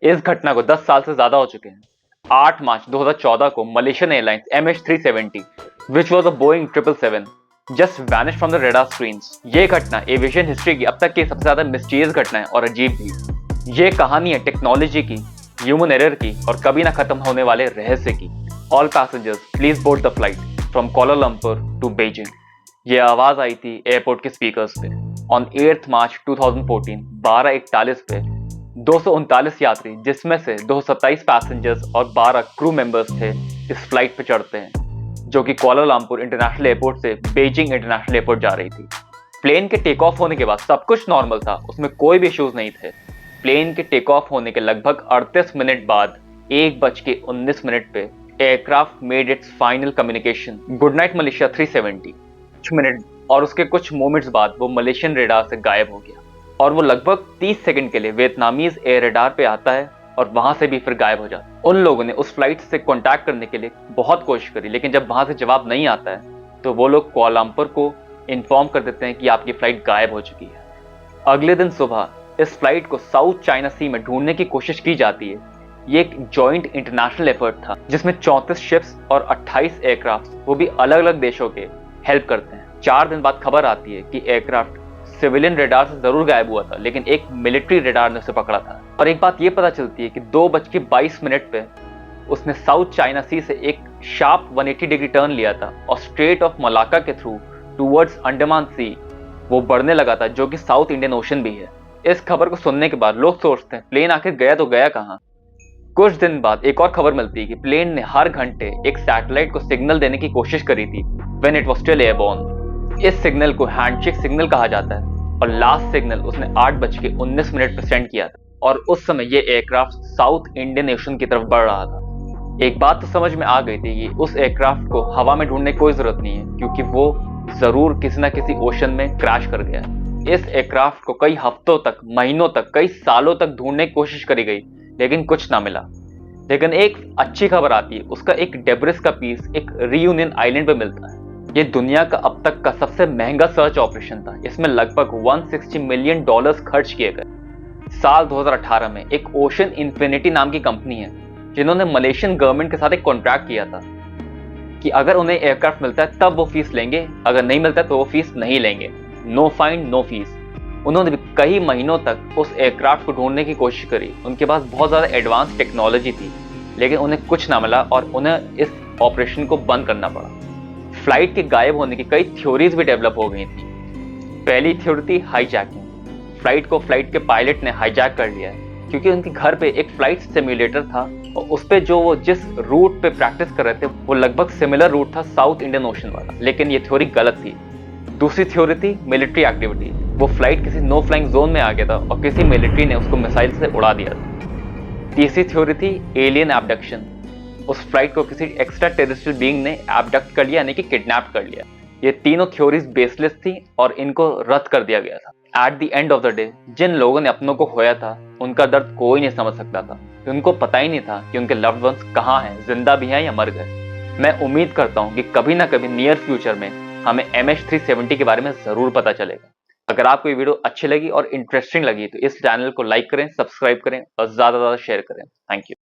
इस घटना को 10 साल से ज्यादा हो चुके हैं। 8 मार्च 2014 को Malaysian airlines MH370 which was a Boeing 777 just vanish from the radar screens. ये घटना एविएशन हिस्ट्री की अब तक की सबसे ज्यादा मिस्टीरियस घटना है और अजीब भी। ये कहानी है टेक्नोलॉजी की, ह्यूमन एरर की और कभी ना खत्म होने वाले रहस्य की। All passengers please board the flight from Kuala Lumpur to Beijing. ये आवाज आई थी एयरपोर्ट के स्पीकर्स पे ऑन 8 मार्च 2014 12:41 पे। 239 यात्री जिसमें से 227 पैसेंजर्स और 12 क्रू मेंबर्स थे इस फ्लाइट पे चढ़ते हैं जो कि कोलालंपुर इंटरनेशनल एयरपोर्ट से बीजिंग इंटरनेशनल एयरपोर्ट जा रही थी। प्लेन के टेक ऑफ होने के बाद सब कुछ नॉर्मल था, उसमें कोई भी इश्यूज नहीं थे। प्लेन के टेक ऑफ होने के लगभग 38 मिनट बाद 1:19 पे aircraft made it's final communication good night Malaysia 370 कुछ मिनट और उसके कुछ मोमेंट्स बाद वो मलेशियन रेडार से गायब हो गया और वो लगभग 30 सेकंड के लिए वियतनामीज एयर रेडार पे आता है और वहां से भी फिर गायब हो जाता है। उन लोगों ने उस फ्लाइट से कांटेक्ट करने के लिए बहुत कोशिश करी, लेकिन जब वहां से जवाब नहीं आता है तो वो लोग कोलालंपुर को इन्फॉर्म कर देते हैं कि आपकी फ्लाइट गायब हो चुकी है। अगले दिन सुबह इस फ्लाइट को साउथ चाइना सी में ढूंढने की कोशिश की जाती है। ये एक जॉइंट इंटरनेशनल एफर्ट था जिसमें 34 शिप्स और 28 एयरक्राफ्ट वो भी अलग अलग देशों के हेल्प करते हैं। 4 दिन बाद खबर आती है कि एयरक्राफ्ट सिविलियन रेडार से जरूर गायब हुआ था, लेकिन एक मिलिट्री रेडार ने उसे पकड़ा था। और एक बात ये पता चलती है कि 2:22 पे उसने साउथ चाइना सी से एक शार्प 180 डिग्री टर्न लिया था और स्ट्रेट ऑफ मलाक्का के थ्रू टूवर्ड्स अंडमान सी वो बढ़ने लगा था, जो कि साउथ इंडियन ओशन भी है। इस खबर को सुनने के बाद लोग सोचते हैं प्लेन आखिर गया तो गया कहां। कुछ दिन बाद एक और खबर मिलती है कि प्लेन ने हर घंटे एक सैटेलाइट को सिग्नल देने की कोशिश करी थी when it was still airborne. इस सिग्नल को हैंडशेक सिग्नल कहा जाता है और लास्ट सिग्नल उसने 8:19 पे सेंड किया था और उस समय ये एयरक्राफ्ट साउथ इंडियन ओशन की तरफ बढ़ रहा था। एक बात तो समझ में आ गई थी कि उस एयरक्राफ्ट को हवा में ढूंढने की कोई जरूरत नहीं है, क्योंकि वो जरूर किसी ना किसी ओशन में क्रैश कर गया। इस एयरक्राफ्ट को कई हफ्तों तक, महीनों तक, कई सालों तक ढूंढने की कोशिश करी गई, लेकिन कुछ ना मिला। लेकिन एक अच्छी खबर आती है, उसका एक डेब्रिस का पीस एक रियूनियन आइलैंड पे मिलता है। ये दुनिया का अब तक का सबसे महंगा सर्च ऑपरेशन था। इसमें लगभग $160 मिलियन खर्च किए गए। साल 2018 में एक ओशन इन्फिनिटी नाम की कंपनी है जिन्होंने मलेशियन गवर्नमेंट के साथ एक कॉन्ट्रैक्ट किया था कि अगर उन्हें एयरक्राफ्ट मिलता है तब वो फीस लेंगे, अगर नहीं मिलता तो वो फीस नहीं लेंगे। No fine no fees. उन्होंने भी कई महीनों तक उस एयरक्राफ्ट को ढूंढने की कोशिश करी। उनके पास बहुत ज्यादा एडवांस टेक्नोलॉजी थी, लेकिन उन्हें कुछ ना मिला और उन्हें इस ऑपरेशन को बंद करना पड़ा। फ्लाइट के गायब होने की कई थ्योरीज भी डेवलप हो गई थी। पहली थ्योरी थी हाईजैकिंग। फ्लाइट को फ्लाइट के पायलट ने हाईजैक कर लिया क्योंकि उनके घर पे एक फ्लाइट सिम्युलेटर था और उस पे जो वो जिस रूट पे प्रैक्टिस कर रहे थे वो लगभग सिमिलर रूट था साउथ इंडियन ओशन वाला, लेकिन ये थ्योरी गलत थी। दूसरी थ्योरी थी मिलिट्री एक्टिविटी। वो फ्लाइट किसी नो फ्लाइंग जोन में आ गया था और किसी मिलिट्री ने उसको मिसाइल से उड़ा दिया था। तीसरी थ्योरी थी एलियन एब्डक्शन। उस फ्लाइट को किसी एक्स्ट्रा टेरेस्ट्रियल बीइंग ने एब्डक्ट कर लिया, यानी कि किडनैप कर लिया। ये तीनों थ्योरीज बेसलेस थी और इनको रद्द कर दिया गया था। At the end of the day जिन लोगों ने अपनों को खोया था उनका दर्द कोई नहीं समझ सकता था। उनको पता ही नहीं था कि उनके लव्ड वंस कहाँ हैं, जिंदा भी हैं या मर गए। मैं उम्मीद करता हूँ कि कभी ना कभी नियर फ्यूचर में हमें MH370 के बारे में जरूर पता चलेगा। अगर आपको ये वीडियो अच्छी लगी और इंटरेस्टिंग लगी तो इस चैनल को लाइक करें, सब्सक्राइब करें और ज्यादा से ज्यादा शेयर करें। Thank you.